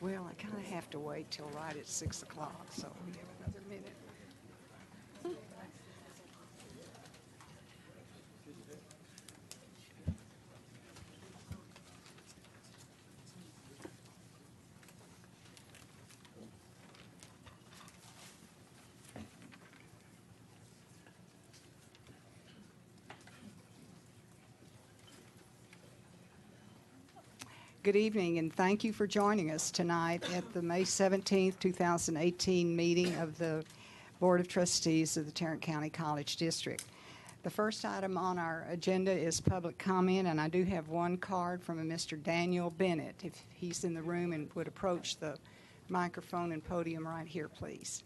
Well, I kind of have to wait till right at 6 o'clock, so we have another minute. Good evening, and thank you for joining us tonight at the May 17th, 2018 meeting of the Board of Trustees of the Tarrant County College District. The first item on our agenda is public comment, and I do have one card from a Mr. Daniel Bennett. If he's in the room and would approach the microphone and podium right here, please.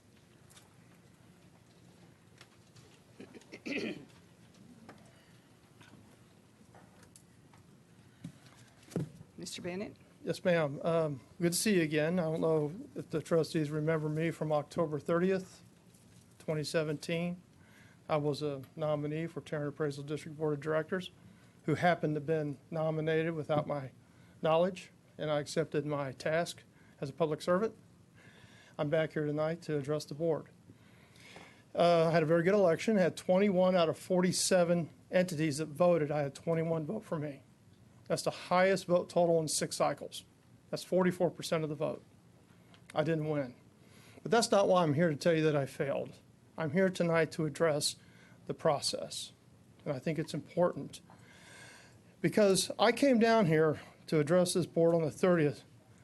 Mr. Bennett? Yes, ma'am. Good to see you again. I don't know if the trustees remember me from October 30th, 2017. I was a nominee for Tarrant Appraisal District Board of Directors who happened to have been nominated without my knowledge, and I accepted my task as a public servant. I'm back here tonight to address the board. I had a very good election. I had 21 out of 47 entities that voted. I had 21 vote for me. That's the highest vote total in 6 cycles. That's 44% of the vote. I didn't win. But that's not why I'm here to tell you that I failed. I'm here tonight to address the process. And I think it's important because I came down here to address this board on the 30th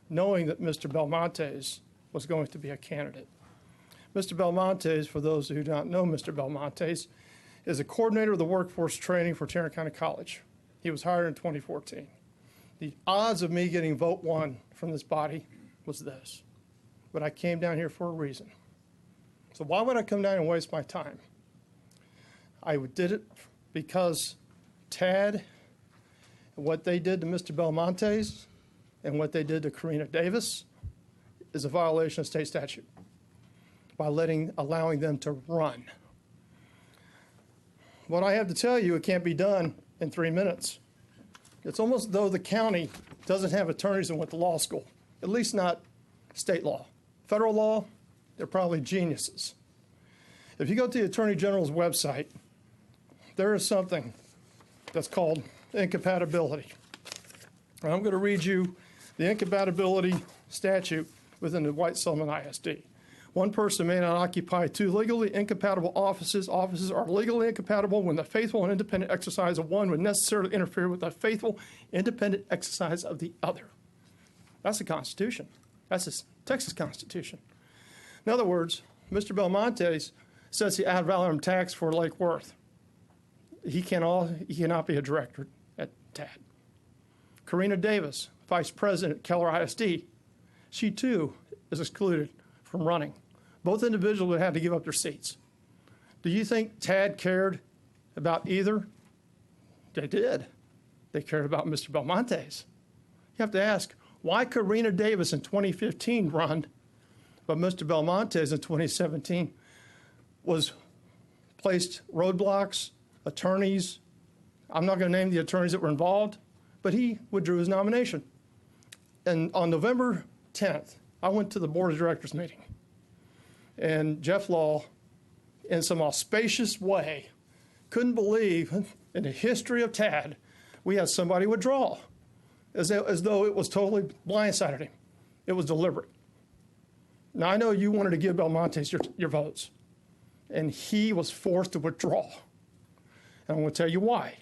knowing that Mr. Belmontes was going to be a candidate. Mr. Belmontes, for those who do not know Mr. Belmontes, is a coordinator of the workforce training for Tarrant County College. He was hired in 2014. The odds of me getting vote 1 from this body was this. But I came down here for a reason. So why would I come down and waste my time? I did it because TAD, what they did to Mr. Belmontes and what they did to Karina Davis is a violation of state statute by allowing them to run. What I have to tell you, it can't be done in 3 minutes. It's almost as though the county doesn't have attorneys that went to law school, at least not state law. Federal law, they're probably geniuses. If you go to the Attorney General's website, there is something that's called incompatibility. And I'm going to read you the incompatibility statute within the White-Sullivan ISD. One person may not occupy 2 legally incompatible offices. Offices are legally incompatible when the faithful and independent exercise of one would necessarily interfere with the faithful, independent exercise of the other. That's the Constitution. That's the Texas Constitution. In other words, Mr. Belmontes sets the ad valorem tax for Lake Worth. He cannot be a director at TAD. Karina Davis, vice president at Keller ISD, she too is excluded from running. Both individuals would have to give up their seats. Do you think TAD cared about either? They did. They cared about Mr. Belmontes. You have to ask, why Karina Davis in 2015 run, but Mr. Belmontes in 2017 was placed roadblocks, attorneys. I'm not going to name the attorneys that were involved, but he withdrew his nomination. And on November 10th, I went to the board of directors meeting, and Jeff Law, in some auspicious way, couldn't believe in the history of TAD we had somebody withdraw, as though it was totally blindsided him. It was deliberate. Now, I know you wanted to give Belmontes your votes, and he was forced to withdraw. And I'm going to tell you why.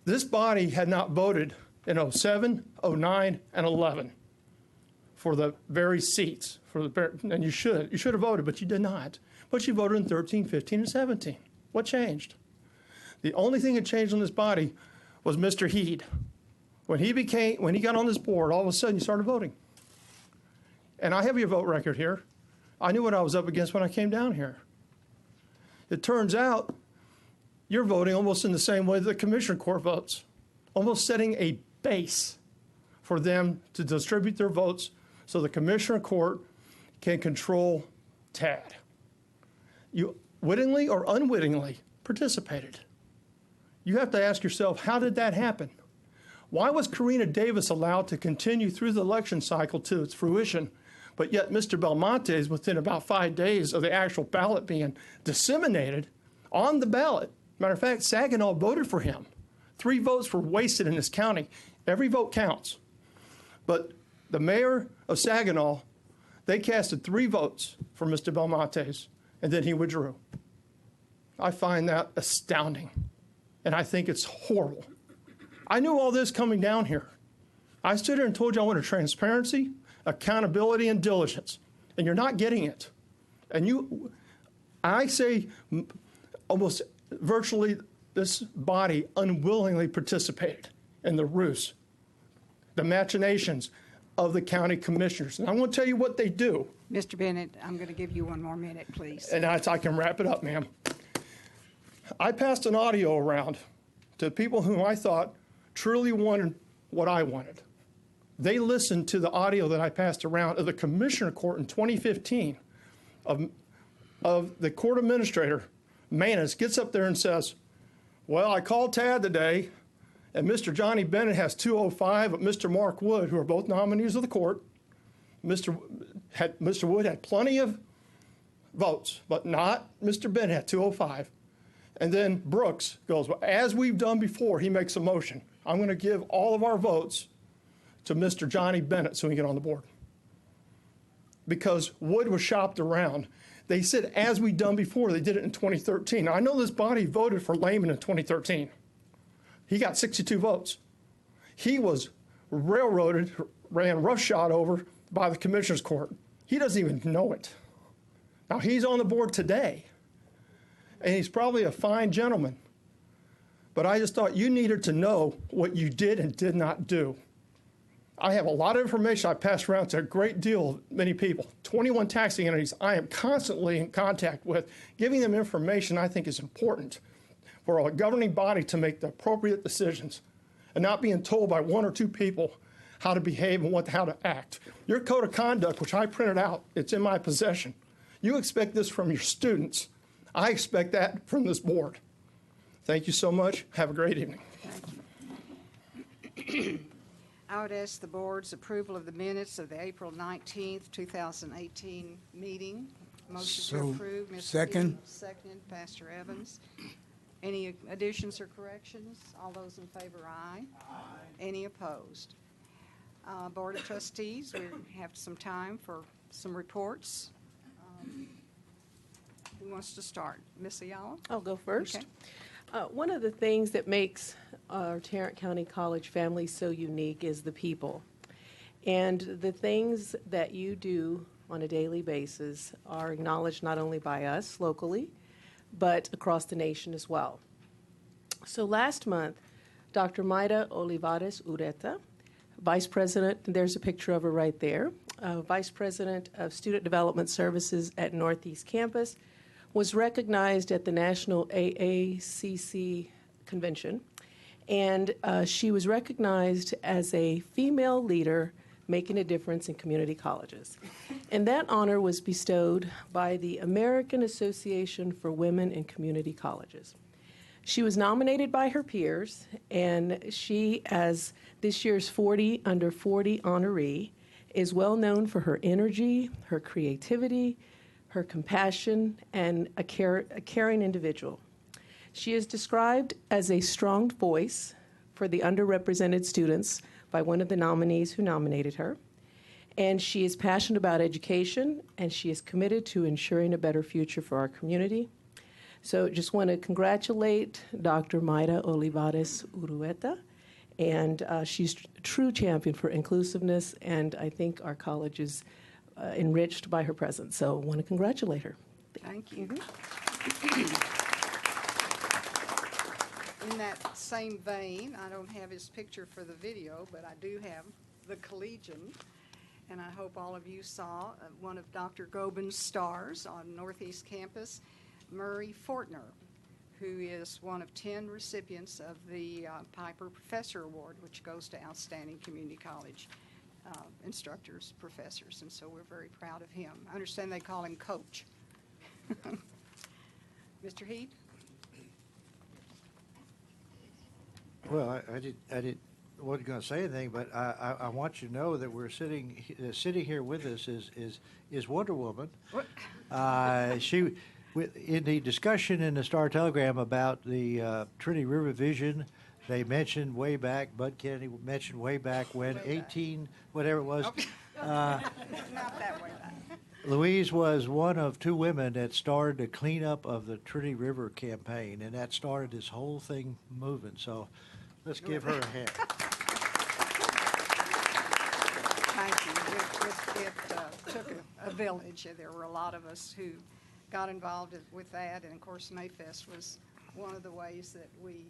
This body had not voted in 07, 09, and 11 for the very seats, and you should have voted, but you did not. But you voted in 13, 15, and 17. What changed? The only thing that changed on this body was Mr. Heed. When he got on this board, all of a sudden you started voting. And I have your vote record here. I knew what I was up against when I came down here. It turns out you're voting almost in the same way that the Commissioner Court votes, almost setting a base for them to distribute their votes so the Commissioner Court can control TAD. You wittingly or unwittingly participated. You have to ask yourself, how did that happen? Why was Karina Davis allowed to continue through the election cycle to its fruition, but yet Mr. Belmonte, within about 5 days of the actual ballot being disseminated on the ballot? Matter of fact, Saginaw voted for him. 3 votes were wasted in this county. Every vote counts. But the mayor of Saginaw, they casted 3 votes for Mr. Belmonte, and then he withdrew. I find that astounding, and I think it's horrible. I knew all this coming down here. I stood here and told you I wanted transparency, accountability, and diligence, and you're not getting it. And I say almost virtually this body unwillingly participated in the ruse, the machinations of the county commissioners. And I'm going to tell you what they do. Mr. Bennett, I'm going to give you 1 more minute, please. And I can wrap it up, ma'am. I passed an audio around to people whom I thought truly wanted what I wanted. They listened to the audio that I passed around of the Commissioner Court in 2015 of the court administrator, Manus, gets up there and says, well, I called Tad today, and Mr. Johnny Bennett has 205, but Mr. Mark Wood, who are both nominees of the court, Mr. Wood had plenty of votes, but not Mr. Bennett had 205. And then Brooks goes, well, as we've done before, he makes a motion. I'm going to give all of our votes to Mr. Johnny Bennett so he can get on the board. Because Wood was shopped around. They said, as we've done before, they did it in 2013. Now, I know this body voted for Lehman in 2013. He got 62 votes. He was railroaded, ran roughshod over by the Commissioner's Court. He doesn't even know it. Now, he's on the board today, and he's probably a fine gentleman. But I just thought you needed to know what you did and did not do. I have a lot of information I pass around to a great deal of many people. 21 taxing entities I am constantly in contact with. Giving them information I think is important for a governing body to make the appropriate decisions and not being told by 1 or 2 people how to behave and how to act. Your code of conduct, which I printed out, it's in my possession. You expect this from your students. I expect that from this board. Thank you so much. Have a great evening. Thank you. I would ask the board's approval of the minutes of the April 19th, 2018 meeting. Motion to approve. Mr. Second. Hill, seconded. Pastor Evans. Any additions or corrections? All those in favor, aye. Aye. Any opposed? Board of Trustees, we have some time for some reports. Who wants to start? Ms. Ayala? I'll go first. Okay. One of the things that makes our Tarrant County College family so unique is the people. And the things that you do on a daily basis are acknowledged not only by us locally, but across the nation as well. So last month, Dr. Mayra Olivares Ureta, Vice President, there's a picture of her right there, Vice President of Student Development Services at Northeast Campus, was recognized at the National AACC Convention, and she was recognized as a female leader making a difference in community colleges. And that honor was bestowed by the American Association for Women in Community Colleges. She was nominated by her peers, and she, as this year's 40 Under 40 honoree, is well known for her energy, her creativity, her compassion, and a caring individual. She is described as a strong voice for the underrepresented students by one of the nominees who nominated her. And she is passionate about education, and she is committed to ensuring a better future for our community. So just want to congratulate Dr. Mayra Olivares Ureta, and she's a true champion for inclusiveness, and I think our college is enriched by her presence. So I want to congratulate her. Thank you. In that same vein, I don't have his picture for the video, but I do have the collegian. And I hope all of you saw one of Dr. Gobin's stars on Northeast Campus, Murray Fortner, who is one of 10 recipients of the Piper Professor Award, which goes to outstanding community college instructors, professors, and so we're very proud of him. I understand they call him Coach. Mr. Heath? Well, I did wasn't going to say anything, but I want you to know that we're sitting here with us is Wonder Woman. She, in the discussion in the Star Telegram about the Trinity River Vision, they mentioned way back, Bud Kennedy mentioned way back when, Way back. 18, whatever it was. Not that way back. Louise was one of two women that started the cleanup of the Trinity River campaign, and that started this whole thing moving. So let's give her a hand. Thank you. It took a village. There were a lot of us who got involved with that, and of course Mayfest was one of the ways that we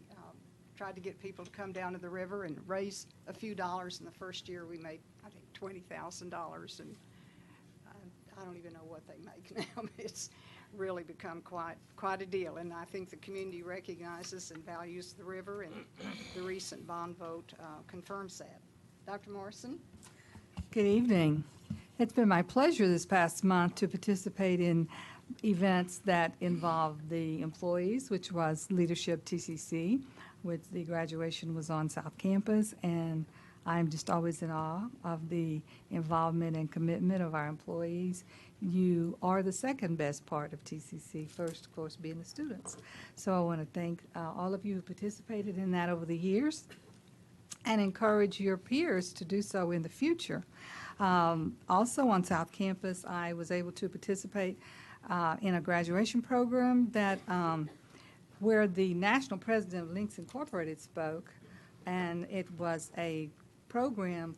tried to get people to come down to the river and raise a few dollars. In the first year we made, I think, $20,000, and I don't even know what they make now. It's really become quite a deal, and I think the community recognizes and values the river, and the recent bond vote confirms that. Dr. Morrison? Good evening. It's been my pleasure this past month to participate in events that involve the employees, which was Leadership TCC, which the graduation was on South Campus, and I'm just always in awe of the involvement and commitment of our employees. You are the second best part of TCC, first, of course, being the students. So I want to thank all of you who participated in that over the years and encourage your peers to do so in the future. Also on South Campus, I was able to participate in a graduation program that where the national president of Links Incorporated spoke, and it was a program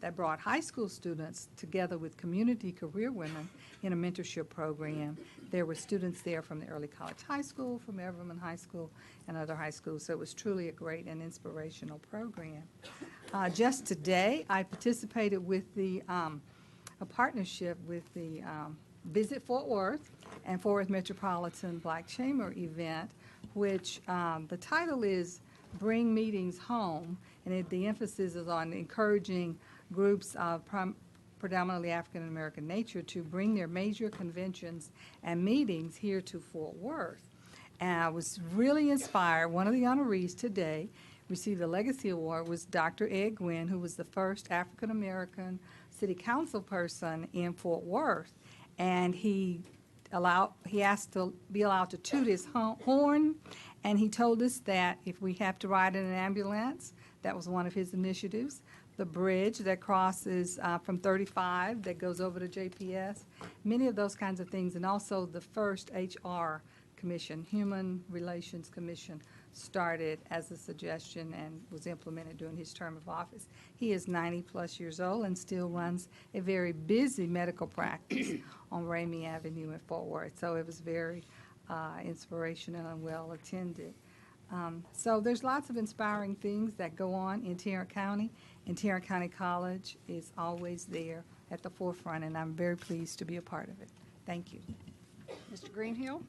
that brought high school students together with community career women in a mentorship program. There were students there from the Early College High School, from Everman High School, and other high schools, so it was truly a great and inspirational program. Just today, I participated with a partnership with the Visit Fort Worth and Fort Worth Metropolitan Black Chamber event, which the title is Bring Meetings Home, and the emphasis is on encouraging groups of predominantly African American nature to bring their major conventions and meetings here to Fort Worth. And I was really inspired. One of the honorees today received a Legacy Award was Dr. Ed Gwynn, who was the first African American city council person in Fort Worth. And he asked to be allowed to toot his horn, and he told us that if we have to ride in an ambulance, that was one of his initiatives. The bridge that crosses from 35 that goes over to JPS, many of those kinds of things, and also the first HR commission, Human Relations Commission, started as a suggestion and was implemented during his term of office. He is 90-plus years old and still runs a very busy medical practice on Ramey Avenue in Fort Worth. So it was very inspirational and well attended. So there's lots of inspiring things that go on in Tarrant County, and Tarrant County College is always there at the forefront, and I'm very pleased to be a part of it. Thank you. Mr. Greenhill?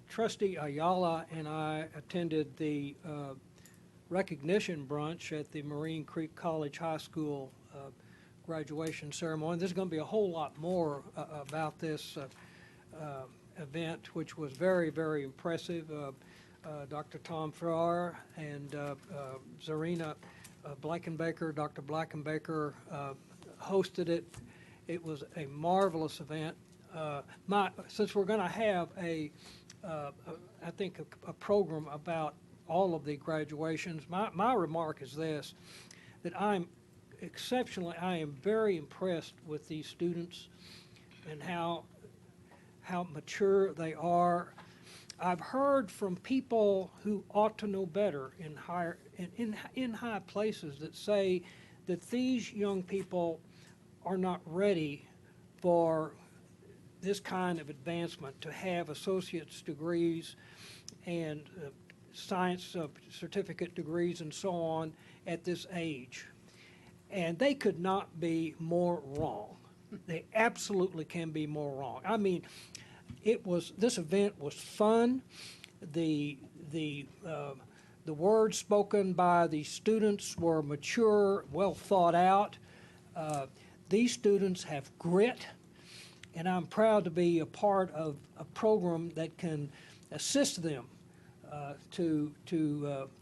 Trustee Ayala and I attended the recognition brunch at the Marine Creek College High School graduation ceremony. There's going to be a whole lot more about this event, which was very, very impressive. Dr. Tom Farrar and Zarina Blackenbaker, Dr. Blackenbaker hosted it. It was a marvelous event. Since we're going to have I think a program about all of the graduations, my remark is this, that I am very impressed with these students and how mature they are. I've heard from people who ought to know better in high places that say that these young people are not ready for this kind of advancement, to have associate's degrees and science certificate degrees and so on at this age. And they could not be more wrong. They absolutely can be more wrong. I mean, this event was fun. The words spoken by the students were mature, well thought out. These students have grit, and I'm proud to be a part of a program that can assist them to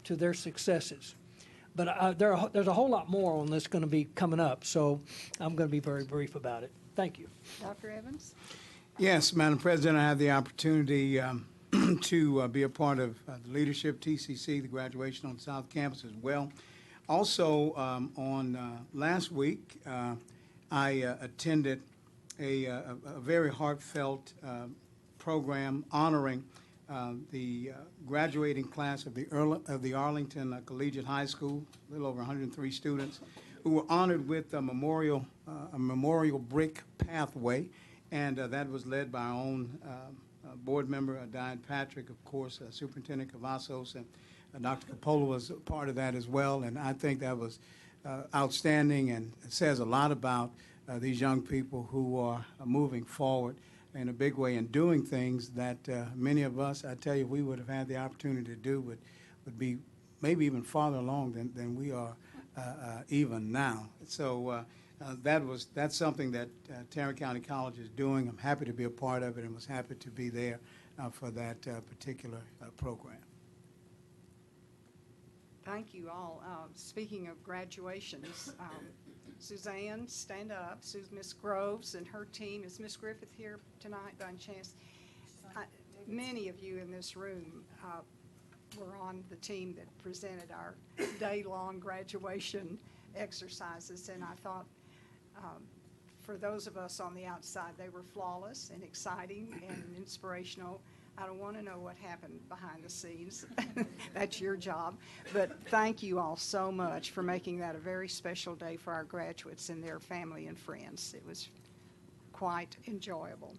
their successes. But there's a whole lot more on this going to be coming up, so I'm going to be very brief about it. Thank you. Dr. Evans? Yes, Madam President, I have the opportunity to be a part of the Leadership TCC, the graduation on South Campus as well. Also, on last week, I attended a very heartfelt program honoring the graduating class of the Arlington Collegiate High School, a little over 103 students, who were honored with a memorial brick pathway, and that was led by our own board member, Diane Patrick, of course, Superintendent Cavazos, and Dr. Coppola was a part of that as well, and I think that was outstanding and it says a lot about these young people who are moving forward in a big way and doing things that many of us, I tell you, we would have had the opportunity to do would be maybe even farther along than we are even now. So that's something that Tarrant County College is doing. I'm happy to be a part of it and was happy to be there for that particular program. Thank you all. Speaking of graduations, Suzanne, stand up. Miss Groves and her team. Is Miss Griffith here tonight by any chance? Many of you in this room were on the team that presented our day-long graduation exercises, and I thought for those of us on the outside, they were flawless and exciting and inspirational. I don't want to know what happened behind the scenes. That's your job. But thank you all so much for making that a very special day for our graduates and their family and friends. It was quite enjoyable.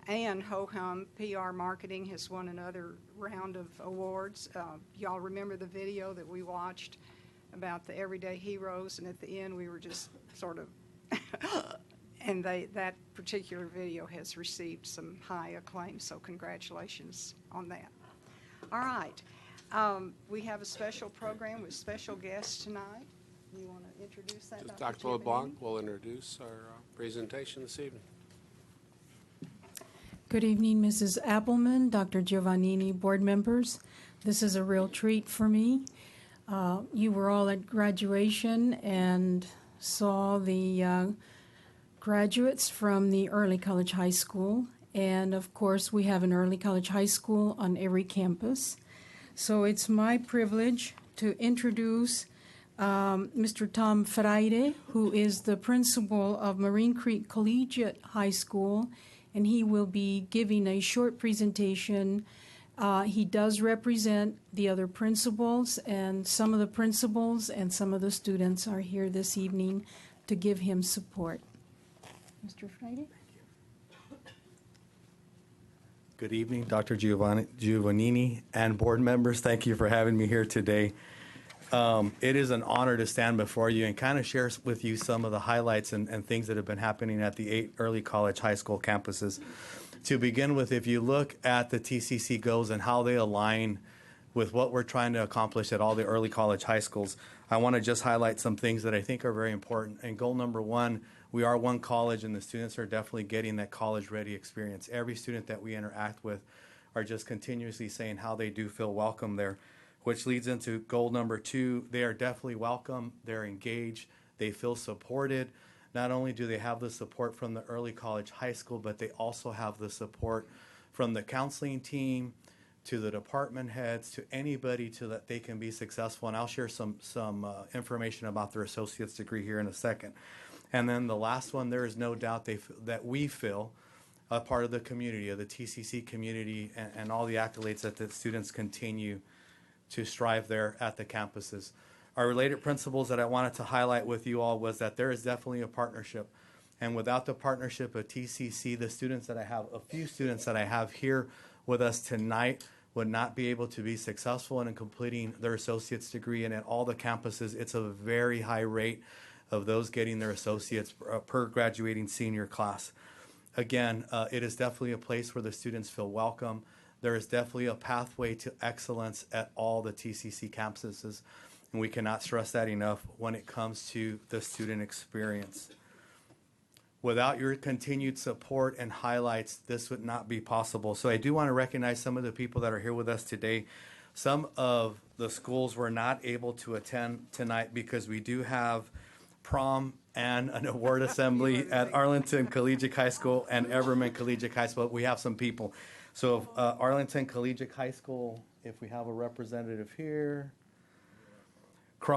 And Ho-Hum PR Marketing has won another round of awards. Y'all remember the video that we watched about the everyday heroes, and at the end we were just sort of and that particular video has received some high acclaim, so congratulations on that. All right. We have a special program with special guests tonight. You want to introduce that, Dr. LeBlanc will introduce our presentation this evening. Good evening, Mrs. Appleman, Dr. Giovannini, board members. This is a real treat for me. You were all at graduation and saw the graduates from the Early College High School. And of course, we have an Early College High School on every campus. So it's my privilege to introduce Mr. Tom Freire, who is the principal of Marine Creek Collegiate High School, and he will be giving a short presentation. He does represent the other principals, and some of the principals and some of the students are here this evening to give him support. Mr. Freire? Good evening, Dr. Giovannini and board members. Thank you for having me here today. It is an honor to stand before you and kind of share with you some of the highlights and things that have been happening at the 8 early college high school campuses. To begin with, if you look at the TCC goals and how they align with what we're trying to accomplish at all the early college high schools, I want to just highlight some things that I think are very important. And goal number 1, we are one college, and the students are definitely getting that college-ready experience. Every student that we interact with are just continuously saying how they do feel welcome there, which leads into goal number 2. They are definitely welcome. They're engaged. They feel supported. Not only do they have the support from the early college high school, but they also have the support from the counseling team to the department heads to anybody to that they can be successful. And I'll share some information about their associate's degree here in a second. And then the last one, there is no doubt that we feel a part of the community, of the TCC community, and all the accolades that the students continue to strive there at the campuses. Our related principles that I wanted to highlight with you all was that there is definitely a partnership. And without the partnership of TCC, the students that I have, a few students that I have here with us tonight would not be able to be successful in completing their associate's degree. And at all the campuses, it's a very high rate of those getting their associates per graduating senior class. Again, it is definitely a place where the students feel welcome. There is definitely a pathway to excellence at all the TCC campuses, and we cannot stress that enough when it comes to the student experience. Without your continued support and highlights, this would not be possible. So I do want to recognize some of the people that are here with us today. Some of the schools were not able to attend tonight because we do have prom and an award assembly at Arlington Collegiate High School and Everman Collegiate High School. We have some people. So Arlington Collegiate High School, if we have a representative here.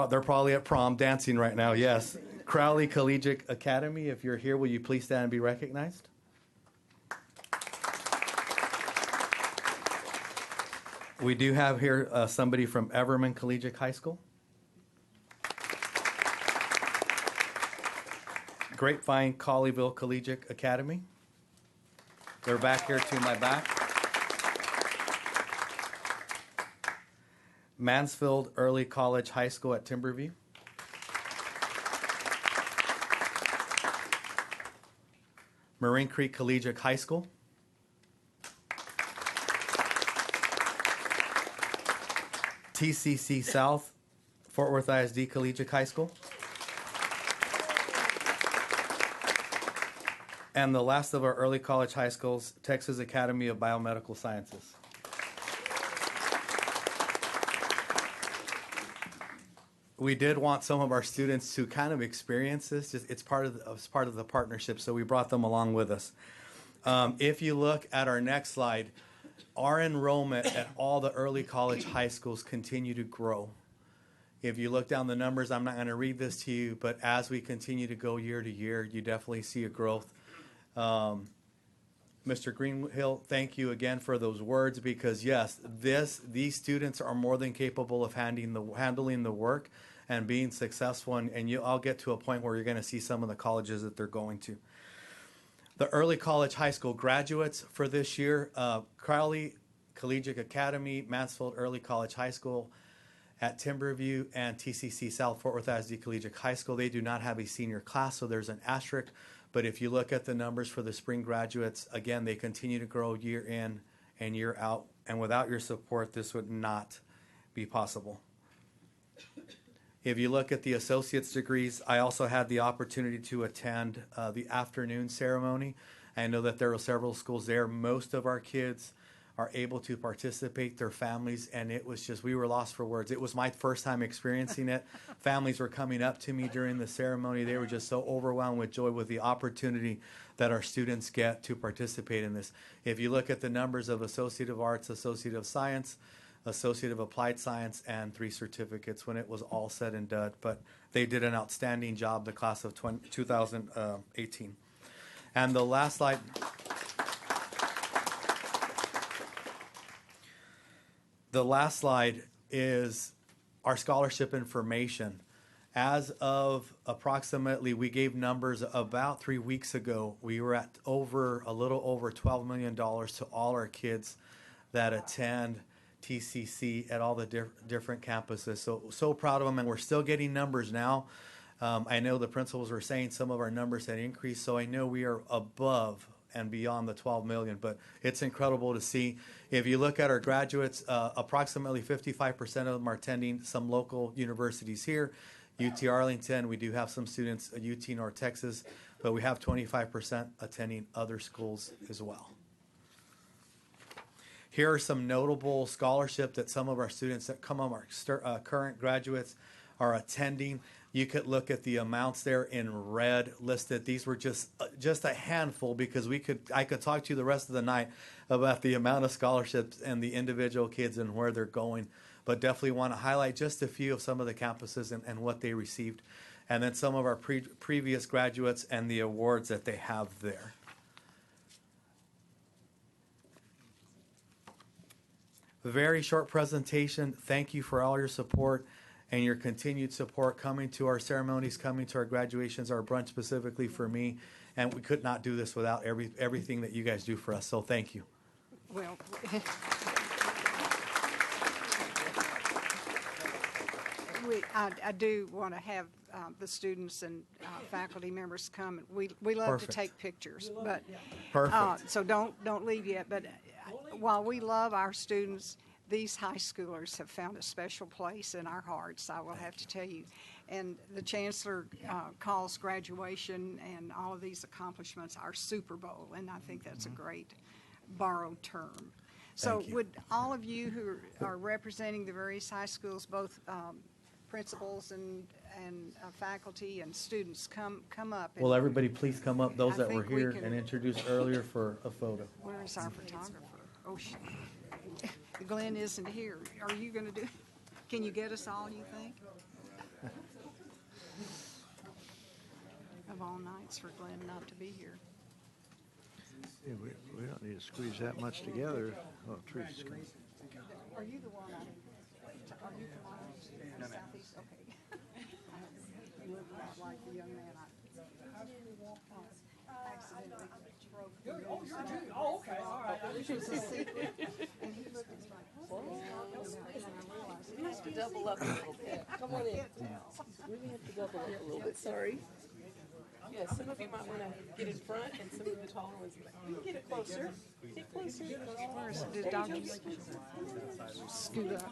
They're probably at prom dancing right now, yes. Crowley Collegiate Academy, if you're here, will you please stand and be recognized? We do have here somebody from Everman Collegiate High School. Grapevine Colleyville Collegiate Academy. They're back here to my back. Mansfield Early College High School at Timberview. Marine Creek Collegiate High School. TCC South, Fort Worth ISD Collegiate High School. And the last of our early college high schools, Texas Academy of Biomedical Sciences. We did want some of our students to kind of experience this. It's part of the partnership, so we brought them along with us. If you look at our next slide, our enrollment at all the early college high schools continue to grow. If you look down the numbers, I'm not going to read this to you, but as we continue to go year to year, you definitely see a growth. Mr. Greenhill, thank you again for those words, because yes, these students are more than capable of handling the work and being successful, and I'll get to a point where you're going to see some of the colleges that they're going to. The early college high school graduates for this year, Crowley Collegiate Academy, Mansfield Early College High School at Timberview, and TCC South Fort Worth ISD Collegiate High School. They do not have a senior class, so there's an asterisk. But if you look at the numbers for the spring graduates, again, they continue to grow year in and year out. And without your support, this would not be possible. If you look at the associate's degrees, I also had the opportunity to attend the afternoon ceremony. I know that there were several schools there. Most of our kids are able to participate, their families, and it was just, we were lost for words. It was my first time experiencing it. Families were coming up to me during the ceremony. They were just so overwhelmed with joy with the opportunity that our students get to participate in this. If you look at the numbers of Associate of Arts, Associate of Science, Associate of Applied Science, and 3 certificates when it was all said and done. But they did an outstanding job, the class of 2018. And the last slide. The last slide is our scholarship information. As of approximately, we gave numbers about 3 weeks ago, we were at a little over $12 million to all our kids that attend TCC at all the different campuses. So proud of them, and we're still getting numbers now. I know the principals were saying some of our numbers had increased, so I know we are above and beyond the 12 million, but it's incredible to see. If you look at our graduates, approximately 55% of them are attending some local universities here. UT Arlington, we do have some students at UT North Texas, but we have 25% attending other schools as well. Here are some notable scholarships that some of our students that come on our current graduates are attending. You could look at the amounts there in red listed. These were just a handful, because I could talk to you the rest of the night about the amount of scholarships and the individual kids and where they're going. But definitely want to highlight just a few of some of the campuses and what they received. And then some of our previous graduates and the awards that they have there. A very short presentation. Thank you for all your support and your continued support, coming to our ceremonies, coming to our graduations, our brunch specifically for me. And we could not do this without everything that you guys do for us. So thank you. Well, I do want to have the students and faculty members come. We love Perfect. to take pictures, but Perfect. so don't leave yet. But while we love our students, these high schoolers have found a special place in our hearts, I will have to tell you. And the Chancellor calls graduation and all of these accomplishments our Super Bowl, and I think that's a great borrowed term. So Thank you. would all of you who are representing the various high schools, both principals and faculty and students, come up? And Will everybody please come up, those I that were think we here can- and introduced earlier for a photo? Where is our photographer? Oh, Glenn isn't here. Are you going to do, can you get us all, you think? Of all nights for Glenn not to be here. Yeah, we don't need to squeeze that much together. Oh, Teresa's coming. Are you the one are you from Southeast? Okay. You look like the young man accidentally broke. Oh, okay, all right. Which was a secret. And he looked at like, what is talking about? And I realized We have to double up a little bit. Come on in. We have to double up a little bit, sorry. Yeah, some of you might want to get in front and some of the taller ones, you can get it closer. Get closer. where is it? Did Dr. Scoot up?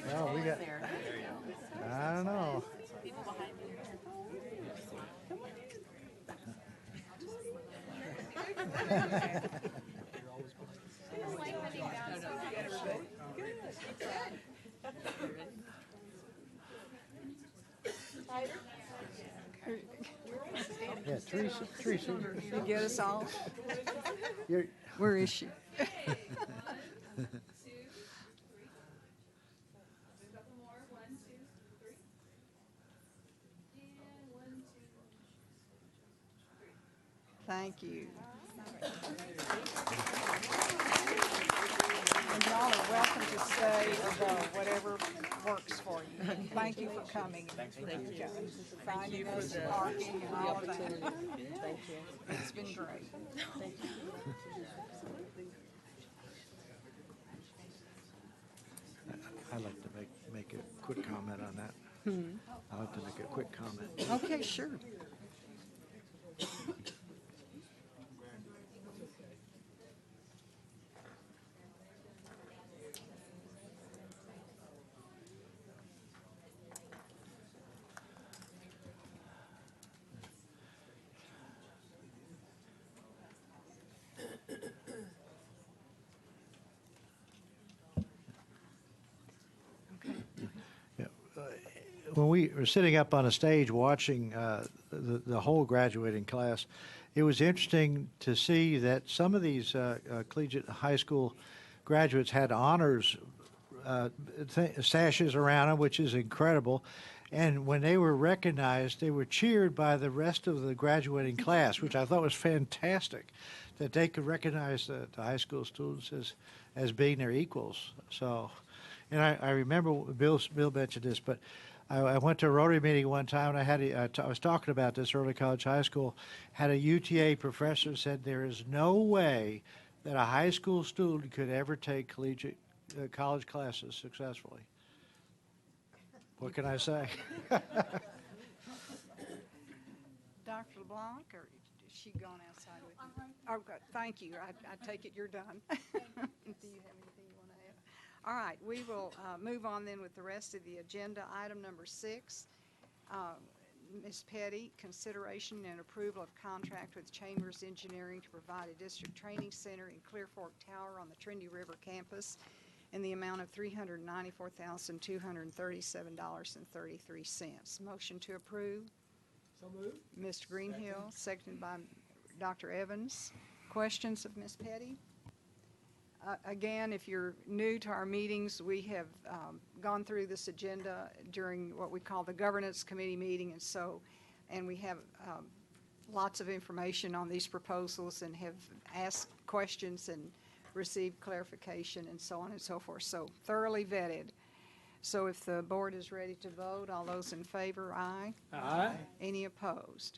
Well, we got, I don't know. Yeah, Teresa, You get us all? you're, Where is she? Thank you. And y'all are welcome to stay or go, whatever works for you. Thank you for coming. Thank you for the parking and all of that. Thank you. It's been great. I'd like to make a quick comment on that. I'd like to make a quick comment. Okay, sure. When we were sitting up on a stage watching the whole graduating class, it was interesting to see that some of these collegiate high school graduates had honors sashes around them, which is incredible. And when they were recognized, they were cheered by the rest of the graduating class, which I thought was fantastic, that they could recognize the high school students as being their equals. So, and I remember Bill mentioned this, but I went to a Rotary meeting one time, and I was talking about this early college, high school, had a UTA professor said there is no way that a high school student could ever take collegiate college classes successfully. What can I say? Dr. LeBlanc, or is she gone outside with you? Oh, good. Thank you. I take it you're done. Do you have anything you want to add? All right, we will move on then with the rest of the agenda. Item number 6, Ms. Petty, consideration and approval of contract with Chambers Engineering to provide a district training center in Clear Fork Tower on the Trinity River campus in the amount of $394,237.33. Motion to approve. So moved. Mr. Greenhill, seconded by Dr. Evans. Questions of Ms. Petty? Again, if you're new to our meetings, we have gone through this agenda during what we call the governance committee meeting, and we have lots of information on these proposals and have asked questions and received clarification and so on and so forth. So thoroughly vetted. So if the board is ready to vote, all those in favor, aye. Aye. Any opposed?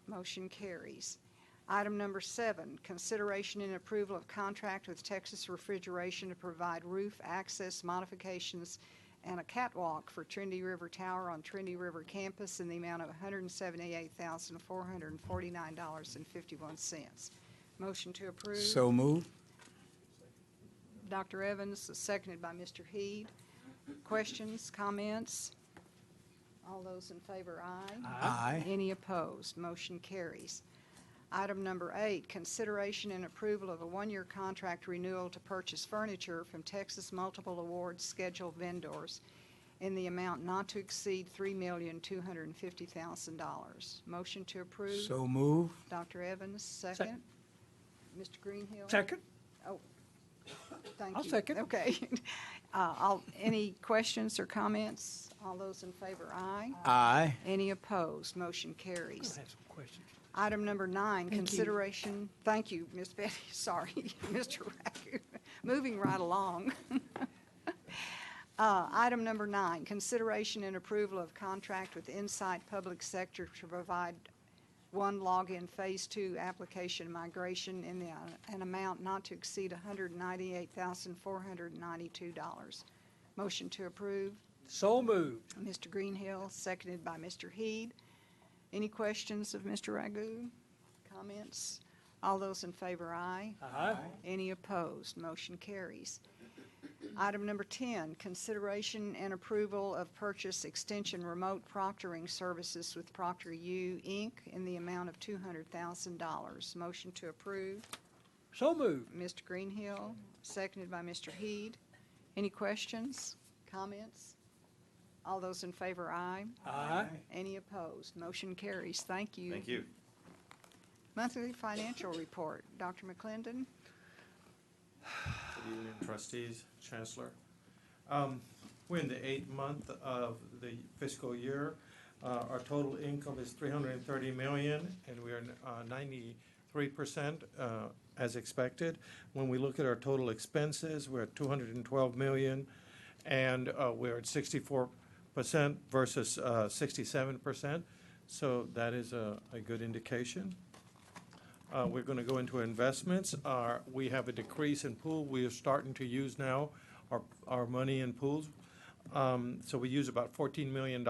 Motion carries. Item number 7, consideration and approval of contract with Texas Refrigeration to provide roof access modifications and a catwalk for Trinity River Tower on Trinity River campus in the amount of $178,449.51. Motion to approve. So moved. Dr. Evans, seconded by Mr. Heed. Questions, comments? All those in favor, aye. Aye. Any opposed? Motion carries. Item number 8, consideration and approval of a one-year contract renewal to purchase furniture from Texas Multiple Awards scheduled vendors in the amount not to exceed $3,250,000. Motion to approve. So move. Dr. Evans, second. Mr. Greenhill? Second? Oh, thank you. I'll second. Okay. Any questions or comments? All those in favor, aye. Aye. Any opposed? Motion I carries. have some questions. Item number 9, you. consideration. Thank you, Miss Betty. Sorry, Mr. Raccoon. Moving right along. Item number 9, consideration and approval of contract with Insight Public Sector to provide one login Phase 2 application migration in an amount not to exceed $198,492. Motion to approve. So moved. Mr. Greenhill, seconded by Mr. Heed. Any questions of Mr. Ragu? Comments? All those in favor, aye. Aye. Any opposed? Motion carries. Item number 10, consideration and approval of purchase extension remote proctoring services with ProcturU, Inc. in the amount of $200,000. Motion to approve. So moved. Mr. Greenhill, seconded by Mr. Heed. Any questions? Comments? All those in favor, aye. Aye. Any opposed? Motion carries. Thank you. Thank you. Monthly financial report. Dr. McClendon? Good evening, trustees, Chancellor. We're in the 8th month of the fiscal year. Our total income is $330 million, and we are 93% as expected. When we look at our total expenses, we're at $212 million, and we're at 64% versus 67%. So that is a good indication. We're going to go into investments. We have a decrease in pool. We are starting to use now our money in pools. So we use about $14 million.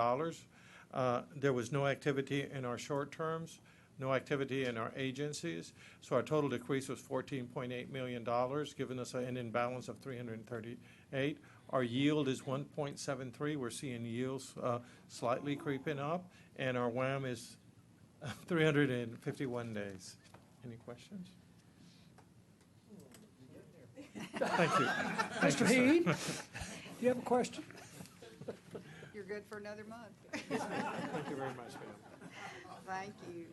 There was no activity in our short terms, no activity in our agencies. So our total decrease was $14.8 million, giving us an imbalance of 338. Our yield is 1.73. We're seeing yields slightly creeping up, and our WAM is 351 days. Any questions? Thank you. Mr. Heed, do you have a question? You're good for another month. Thank you very much, ma'am. Thank you.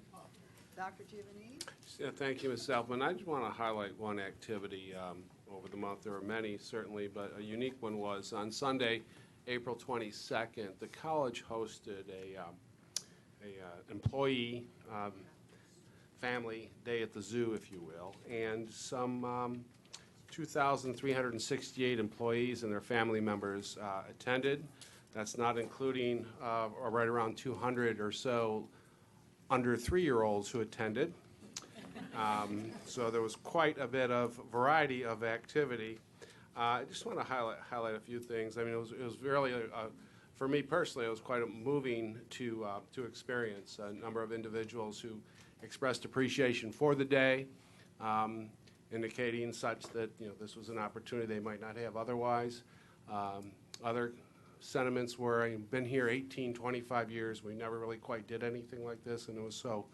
Dr. Giovanni? Yeah, thank you, Ms. Selfman. I just want to highlight one activity over the month. There were many, certainly, but a unique one was on Sunday, April 22nd, the college hosted a employee family day at the zoo, if you will, and some 2,368 employees and their family members attended. That's not including right around 200 or so under 3-year-olds who attended. So there was quite a bit of variety of activity. I just want to highlight a few things. I mean, it was really, for me personally, it was quite moving to experience a number of individuals who expressed appreciation for the day, indicating such that this was an opportunity they might not have otherwise. Other sentiments were, I've been here 18, 25 years. We never really quite did anything like this, and it was so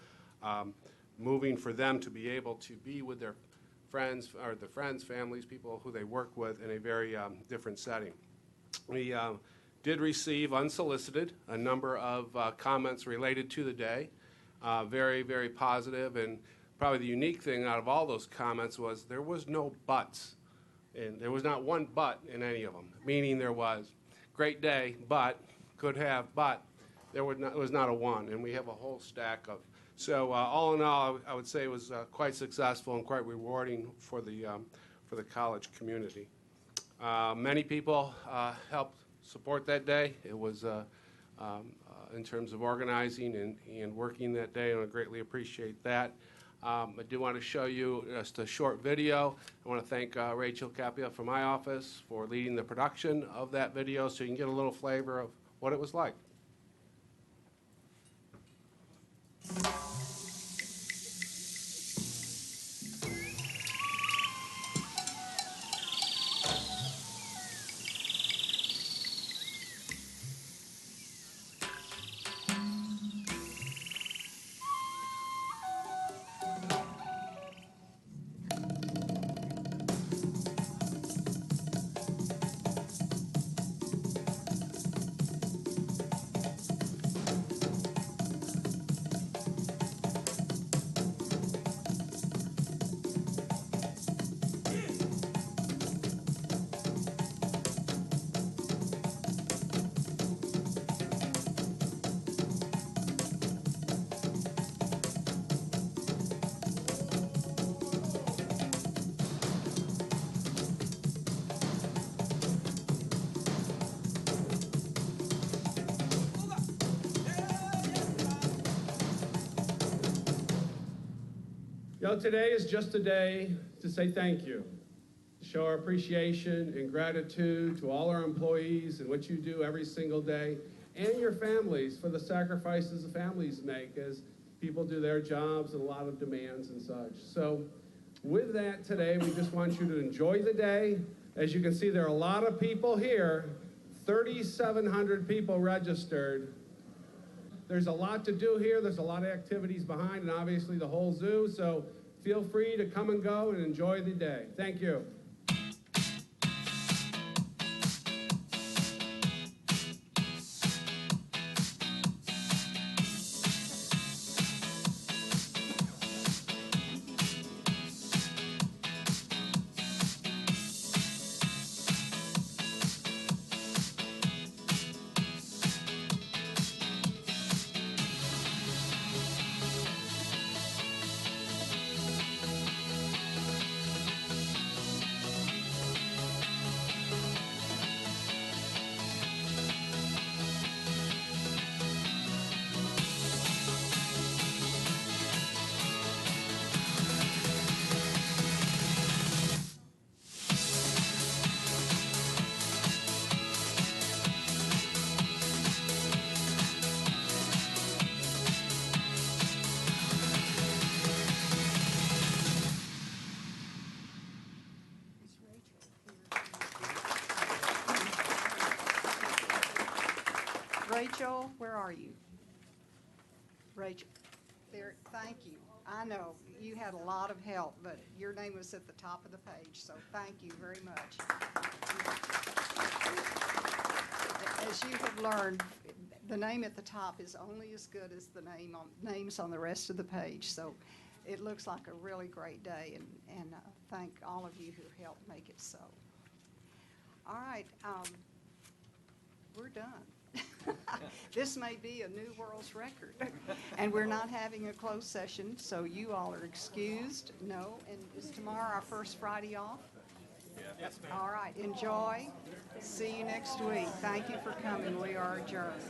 moving for them to be able to be with their friends, or the friends, families, people who they work with in a very different setting. We did receive, unsolicited, a number of comments related to the day, very, very positive, and probably the unique thing out of all those comments was there was no buts, and there was not one but in any of them, meaning there was great day, but, could have, but, there was not a one, and we have a whole stack of. So all in all, I would say it was quite successful and quite rewarding for the college community. Many people helped support that day. It was in terms of organizing and working that day, and I greatly appreciate that. I do want to show you just a short video. I want to thank Rachel Capia from my office for leading the production of that video so you can get a little flavor of what it was like. So today is just a day to say thank you, to show our appreciation and gratitude to all our employees and what you do every single day, and your families for the sacrifices the families make as people do their jobs and a lot of demands and such. So with that today, we just want you to enjoy the day. As you can see, there are a lot of people here, 3,700 people registered. There's a lot to do here. There's a lot of activities behind, and obviously the whole zoo. So feel free to come and go and enjoy the day. Thank you. Rachel, where are you? Rachel, there, thank you. I know, you had a lot of help, but your name was at the top of the page, so thank you very much. As you have learned, the name at the top is only as good as the names on the rest of the page, so it looks like a really great day, and thank all of you who helped make it so. All right, we're done. This may be a new world's record. And we're not having a closed session, so you all are excused. No, and is tomorrow our first Friday off? Yes, ma'am. All right, enjoy. See you next week. Thank you for coming. We are adjourned.